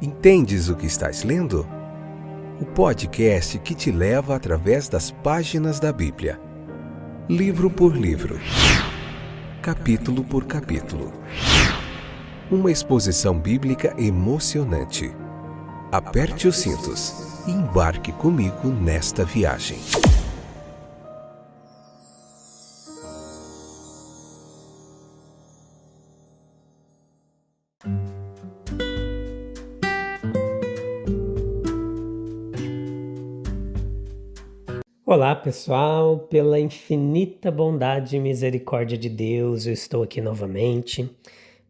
Entendes o que estás lendo? O podcast que te leva através das páginas da Bíblia, livro por livro, capítulo por capítulo. Uma exposição bíblica emocionante. Aperte os cintos e embarque comigo nesta viagem. Olá pessoal, pela infinita bondade e misericórdia de Deus, eu estou aqui novamente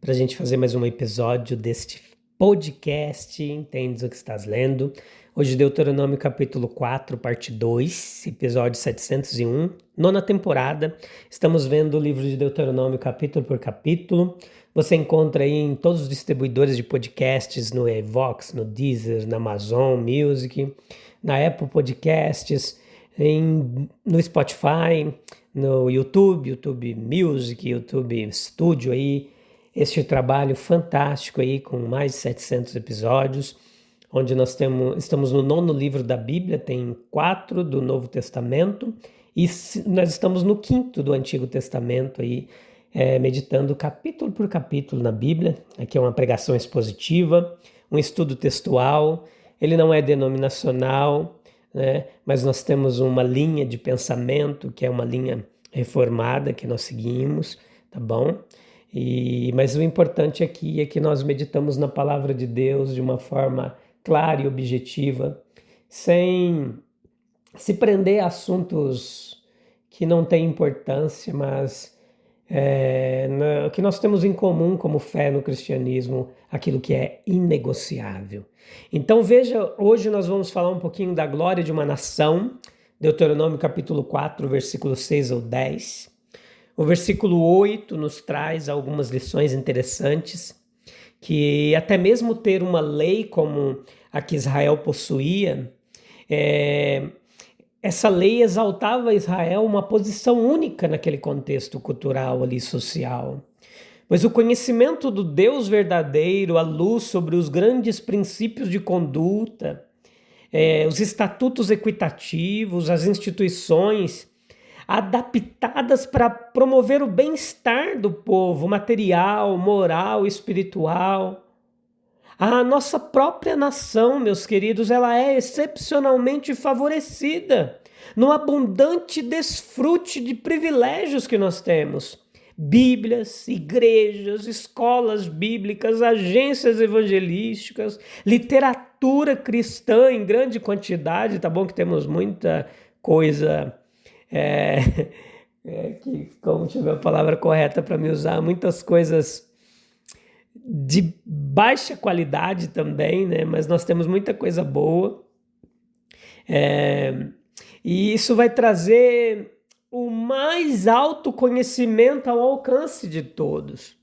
para a gente fazer mais um episódio deste podcast, Entendes o que estás lendo? Hoje Deuteronômio capítulo 4, parte 2, episódio 701, nona temporada. Estamos vendo o livro de Deuteronômio capítulo por capítulo. Você encontra aí em todos os distribuidores de podcasts, no Evox, no Deezer, na Amazon Music, na Apple Podcasts, no Spotify, no YouTube Music, YouTube Studio aí, este trabalho fantástico aí com mais de 700 episódios, onde nós estamos no 9º livro da Bíblia, tem 4 do Novo Testamento e nós estamos no 5º do Antigo Testamento aí, meditando capítulo por capítulo na Bíblia. Aqui é uma pregação expositiva, um estudo textual, ele não é denominacional, mas nós temos uma linha de pensamento que é uma linha reformada que nós seguimos, tá bom? Mas o importante aqui é que nós meditamos na palavra de Deus de uma forma clara e objetiva, sem se prender a assuntos que não têm importância, mas o que nós temos em comum como fé no cristianismo, aquilo que é inegociável. Então veja, hoje nós vamos falar um pouquinho da glória de uma nação, Deuteronômio capítulo 4, versículo 6 ao 10. O versículo 8 nos traz algumas lições interessantes, que até mesmo ter uma lei como a que Israel possuía, essa lei exaltava Israel uma posição única naquele contexto cultural ali, social. Pois o conhecimento do Deus verdadeiro, a luz sobre os grandes princípios de conduta, os estatutos equitativos, as instituições adaptadas para promover o bem-estar do povo, material, moral, espiritual. A nossa própria nação, meus queridos, ela é excepcionalmente favorecida no abundante desfrute de privilégios que nós temos. Bíblias, igrejas, escolas bíblicas, agências evangelísticas, literatura cristã em grande quantidade, tá bom que temos muita coisa, que, como tiver a palavra correta para me usar, muitas coisas de baixa qualidade também, né? Mas nós temos muita coisa boa. E isso vai trazer o mais alto conhecimento ao alcance de todos.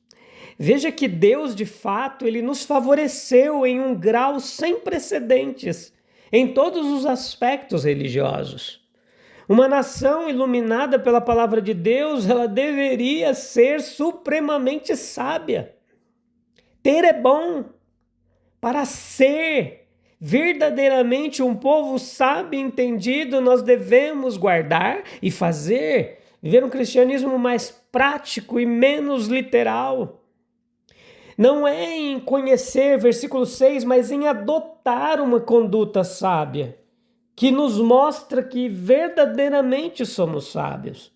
Veja que Deus, de fato, ele nos favoreceu em um grau sem precedentes em todos os aspectos religiosos. Uma nação iluminada pela palavra de Deus, ela deveria ser supremamente sábia. Ter é bom. Para ser verdadeiramente um povo sábio e entendido, nós devemos guardar e viver um cristianismo mais prático e menos literal. Não é em conhecer, versículo 6, mas em adotar uma conduta sábia, que nos mostra que verdadeiramente somos sábios.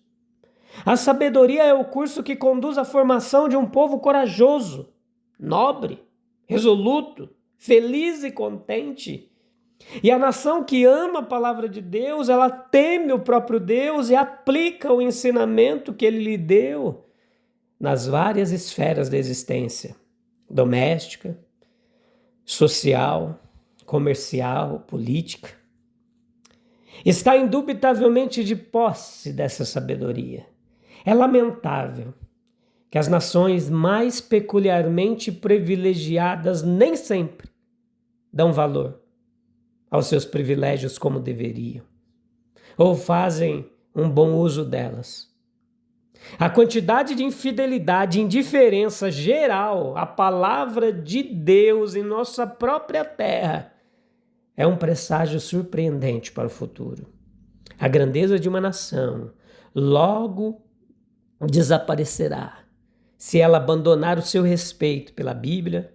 A sabedoria é o curso que conduz à formação de um povo corajoso, nobre, resoluto, feliz e contente. E a nação que ama a palavra de Deus, ela teme o próprio Deus e aplica o ensinamento que ele lhe deu nas várias esferas da existência, doméstica, social, comercial, política. Está indubitavelmente de posse dessa sabedoria. É lamentável que as nações mais peculiarmente privilegiadas nem sempre dão valor aos seus privilégios como deveriam, ou fazem um bom uso delas. A quantidade de infidelidade e indiferença geral à palavra de Deus em nossa própria terra é um presságio surpreendente para o futuro. A grandeza de uma nação logo desaparecerá se ela abandonar o seu respeito pela Bíblia,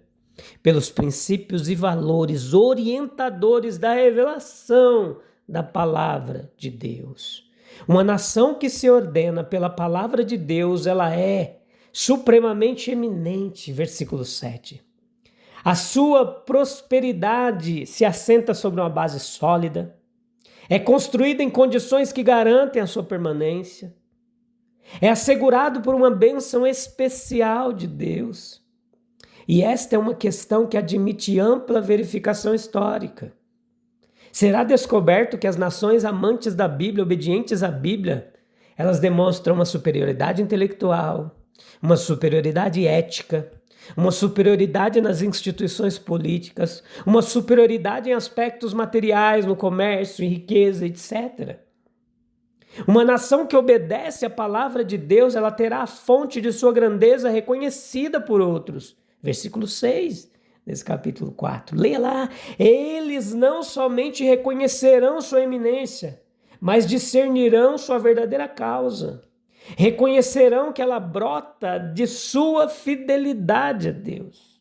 pelos princípios e valores orientadores da revelação da palavra de Deus. Uma nação que se ordena pela palavra de Deus, ela é supremamente eminente, versículo 7. A sua prosperidade se assenta sobre uma base sólida, é construída em condições que garantem a sua permanência, é assegurado por uma bênção especial de Deus. E esta é uma questão que admite ampla verificação histórica. Será descoberto que as nações amantes da Bíblia, obedientes à Bíblia, elas demonstram uma superioridade intelectual, uma superioridade ética, uma superioridade nas instituições políticas, uma superioridade em aspectos materiais, no comércio, em riqueza, etc. Uma nação que obedece à palavra de Deus, ela terá a fonte de sua grandeza reconhecida por outros. Versículo 6, desse capítulo 4. Leia lá. Eles não somente reconhecerão sua eminência, mas discernirão sua verdadeira causa. Reconhecerão que ela brota de sua fidelidade a Deus.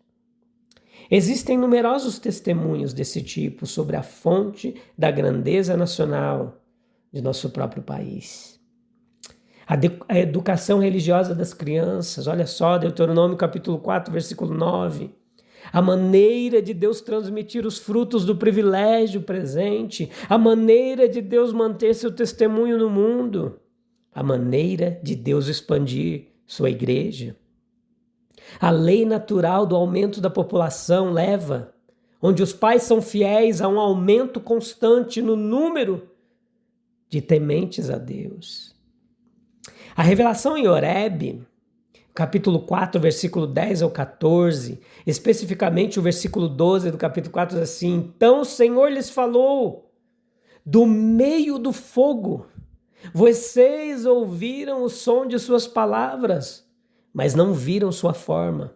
Existem numerosos testemunhos desse tipo sobre a fonte da grandeza nacional de nosso próprio país. A educação religiosa das crianças, olha só, Deuteronômio capítulo 4, versículo 9. A maneira de Deus transmitir os frutos do privilégio presente, a maneira de Deus manter seu testemunho no mundo, a maneira de Deus expandir sua igreja. A lei natural do aumento da população leva, onde os pais são fiéis, a um aumento constante no número de tementes a Deus. A revelação em Horebe, capítulo 4, versículo 10 ao 14, especificamente o versículo 12 do capítulo 4, diz assim: Então o Senhor lhes falou do meio do fogo. Vocês ouviram o som de suas palavras, mas não viram sua forma.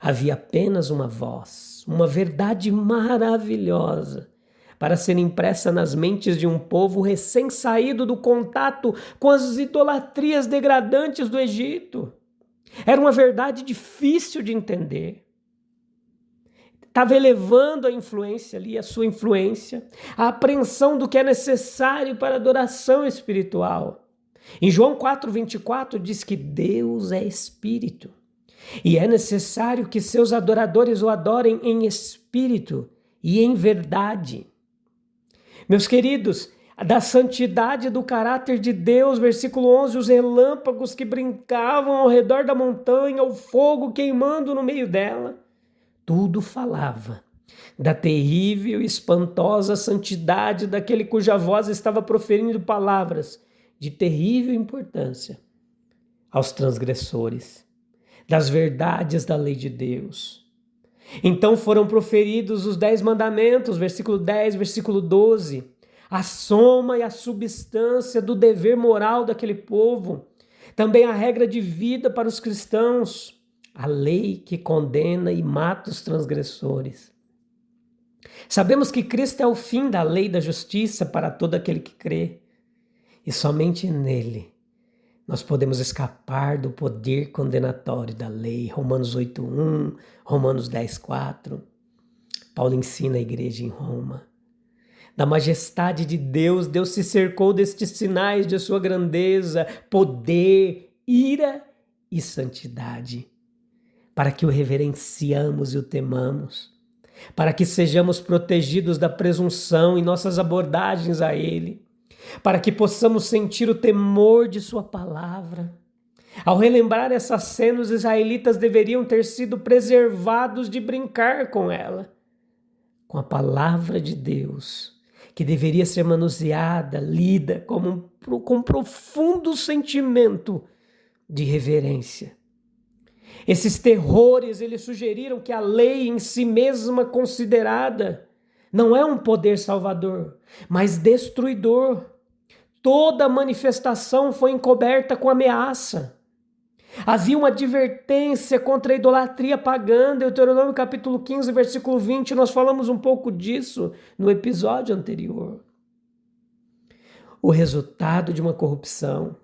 Havia apenas uma voz, uma verdade maravilhosa, para ser impressa nas mentes de um povo recém-saído do contato com as idolatrias degradantes do Egito. Era uma verdade difícil de entender. Estava elevando a influência ali, a sua influência, a apreensão do que é necessário para a adoração espiritual. Em João 4:24 diz que Deus é espírito e é necessário que seus adoradores o adorem em espírito e em verdade. Meus queridos, da santidade do caráter de Deus, versículo 11, os relâmpagos que brincavam ao redor da montanha, o fogo queimando no meio dela, tudo falava da terrível e espantosa santidade daquele cuja voz estava proferindo palavras de terrível importância aos transgressores, das verdades da lei de Deus. Então foram proferidos os 10 mandamentos, versículo 10, versículo 12, a soma e a substância do dever moral daquele povo, também a regra de vida para os cristãos, a lei que condena e mata os transgressores. Sabemos que Cristo é o fim da lei da justiça para todo aquele que crê, e somente nele nós podemos escapar do poder condenatório da lei. Romanos 8:1, Romanos 10:4. Paulo ensina a igreja em Roma. Da majestade de Deus, Deus se cercou destes sinais de sua grandeza, poder, ira e santidade, para que o reverenciamos e o temamos, para que sejamos protegidos da presunção em nossas abordagens a Ele, para que possamos sentir o temor de sua palavra. Ao relembrar essa cena, os israelitas deveriam ter sido preservados de brincar com ela, com a palavra de Deus, que deveria ser manuseada, lida com profundo sentimento de reverência. Esses terrores, eles sugeriram que a lei em si mesma considerada não é um poder salvador, mas destruidor. Toda manifestação foi encoberta com ameaça. Havia uma advertência contra a idolatria pagã. Deuteronômio capítulo 15, versículo 20, nós falamos um pouco disso no episódio anterior. O resultado de uma corrupção,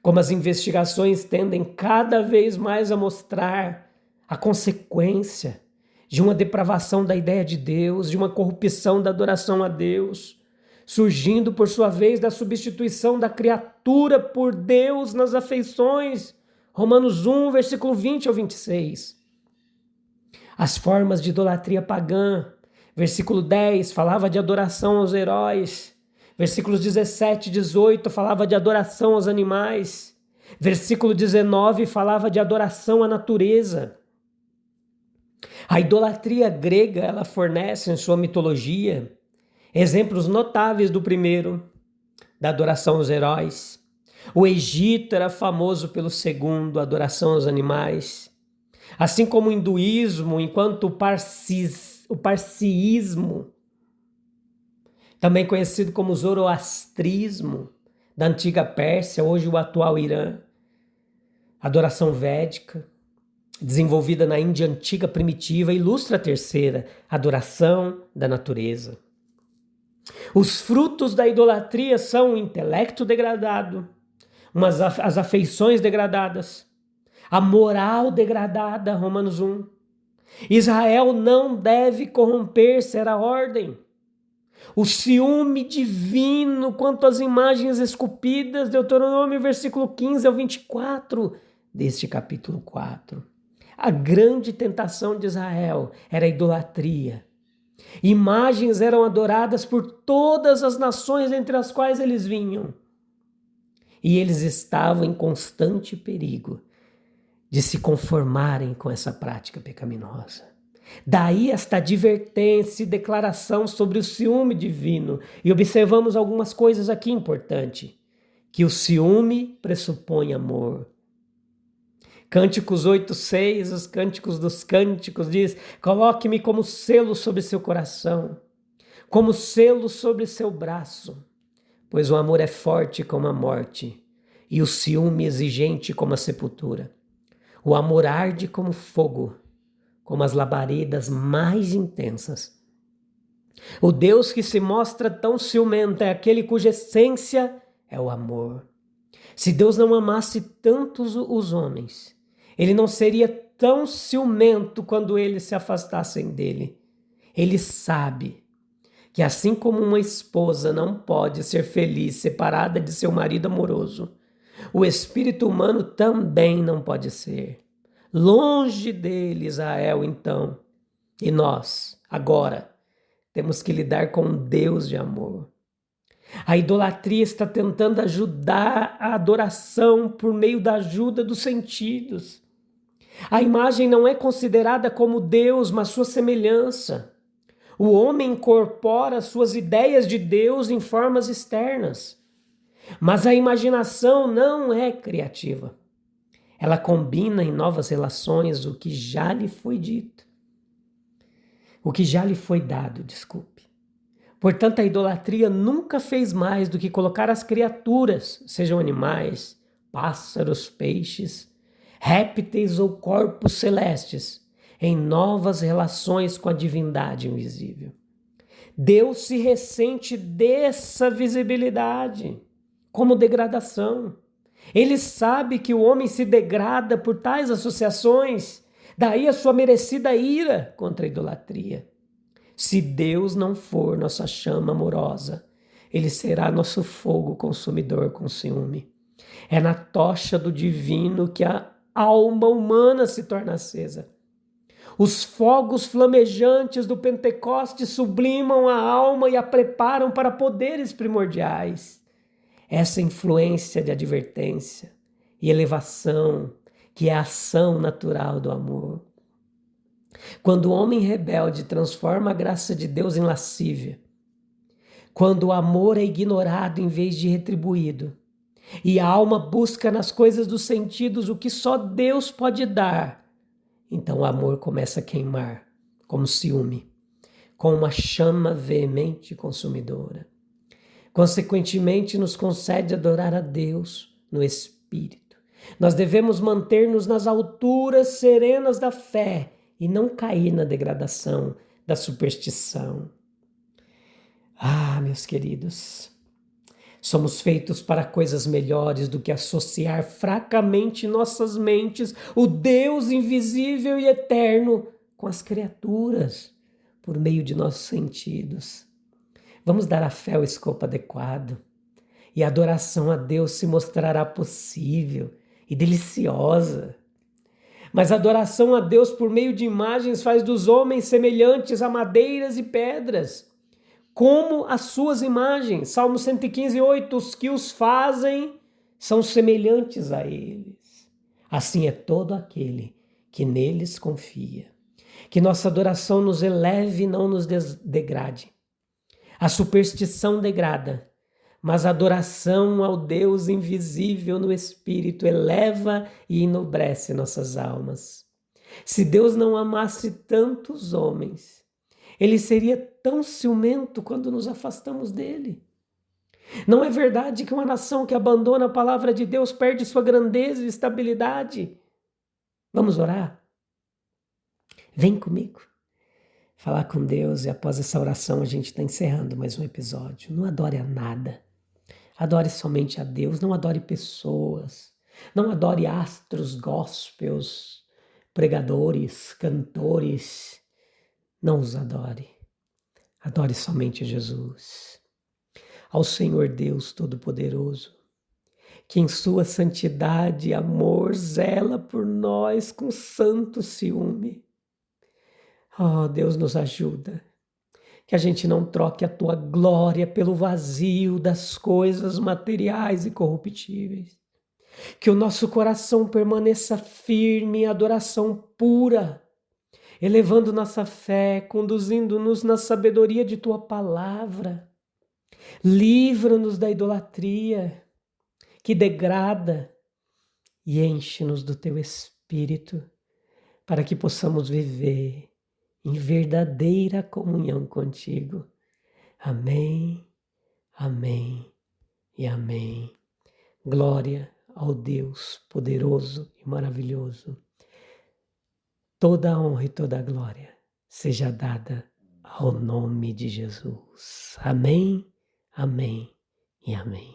como as investigações tendem cada vez mais a mostrar, a consequência de uma depravação da ideia de Deus, de uma corrupção da adoração a Deus, surgindo por sua vez da substituição da criatura por Deus nas afeições. Romanos 1, versículo 20 ao 26. As formas de idolatria pagã. Versículo 10 falava de adoração aos heróis. Versículos 17 e 18 falava de adoração aos animais. Versículo 19 falava de adoração à natureza. A idolatria grega, ela fornece em sua mitologia exemplos notáveis do primeiro, da adoração aos heróis. O Egito era famoso pelo segundo, a adoração aos animais. Assim como o hinduísmo, enquanto o parsiísmo, também conhecido como zoroastrismo, da antiga Pérsia, hoje o atual Irã. Adoração védica, desenvolvida na Índia antiga primitiva, ilustra a terceira, adoração da natureza. Os frutos da idolatria são o intelecto degradado, as afeições degradadas, a moral degradada, Romanos 1. Israel não deve corromper-se, era a ordem. O ciúme divino quanto às imagens esculpidas, Deuteronômio versículo 15 ao 24 deste capítulo 4. A grande tentação de Israel era a idolatria. Imagens eram adoradas por todas as nações entre as quais eles vinham. E eles estavam em constante perigo de se conformarem com essa prática pecaminosa. Daí esta advertência e declaração sobre o ciúme divino. E observamos algumas coisas aqui importantes. Que o ciúme pressupõe amor. Cânticos 8:6, os cânticos dos cânticos, diz: coloque-me como selo sobre seu coração, como selo sobre seu braço, pois o amor é forte como a morte, e o ciúme exigente como a sepultura. O amor arde como fogo, como as labaredas mais intensas. O Deus que se mostra tão ciumento é aquele cuja essência é o amor. Se Deus não amasse tantos os homens, ele não seria tão ciumento quando eles se afastassem dele. Ele sabe que assim como uma esposa não pode ser feliz separada de seu marido amoroso, o espírito humano também não pode ser. Longe dele, Israel, então. E nós, agora, temos que lidar com um Deus de amor. A idolatria está tentando ajudar a adoração por meio da ajuda dos sentidos. A imagem não é considerada como Deus, mas sua semelhança. O homem incorpora suas ideias de Deus em formas externas. Mas a imaginação não é criativa. Ela combina em novas relações o que já lhe foi dito. O que já lhe foi dado, desculpe. Portanto, a idolatria nunca fez mais do que colocar as criaturas, sejam animais, pássaros, peixes, répteis ou corpos celestes, em novas relações com a divindade invisível. Deus se ressente dessa visibilidade como degradação. Ele sabe que o homem se degrada por tais associações, daí a sua merecida ira contra a idolatria. Se Deus não for nossa chama amorosa, ele será nosso fogo consumidor com ciúme. É na tocha do divino que a alma humana se torna acesa. Os fogos flamejantes do Pentecostes sublimam a alma e a preparam para poderes primordiais. Essa influência de advertência e elevação, que é a ação natural do amor. Quando o homem rebelde transforma a graça de Deus em lascívia, quando o amor é ignorado em vez de retribuído, e a alma busca nas coisas dos sentidos o que só Deus pode dar, então o amor começa a queimar, como ciúme, com uma chama veemente e consumidora. Consequentemente, nos concede adorar a Deus no Espírito, Nós devemos manter-nos nas alturas serenas da fé e não cair na degradação da superstição. Ah, meus queridos, somos feitos para coisas melhores do que associar fracamente nossas mentes o Deus invisível e eterno com as criaturas por meio de nossos sentidos. Vamos dar à fé o escopo adequado e a adoração a Deus se mostrará possível e deliciosa. Mas a adoração a Deus por meio de imagens faz dos homens semelhantes a madeiras e pedras, como as suas imagens. Salmo 115, 8, os que os fazem são semelhantes a eles. Assim é todo aquele que neles confia. Que nossa adoração nos eleve e não nos degrade. A superstição degrada, mas a adoração ao Deus invisível no Espírito eleva e enobrece nossas almas. Se Deus não amasse tantos homens, Ele seria tão ciumento quando nos afastamos dele. Não é verdade que uma nação que abandona a palavra de Deus perde sua grandeza e estabilidade? Vamos orar? Vem comigo falar com Deus, e após essa oração a gente está encerrando mais um episódio. Não adore a nada. Adore somente a Deus, não adore pessoas, não adore astros, gospels, pregadores, cantores. Não os adore. Adore somente Jesus. Ao Senhor Deus Todo-Poderoso, que em sua santidade e amor zela por nós com santo ciúme. Oh, Deus nos ajuda. Que a gente não troque a tua glória pelo vazio das coisas materiais e corruptíveis. Que o nosso coração permaneça firme em adoração pura, elevando nossa fé, conduzindo-nos na sabedoria de tua palavra. Livra-nos da idolatria que degrada e enche-nos do teu Espírito, para que possamos viver em verdadeira comunhão contigo. Amém, amém e amém. Glória ao Deus poderoso e maravilhoso. Toda a honra e toda a glória seja dada ao nome de Jesus. Amém, amém e amém.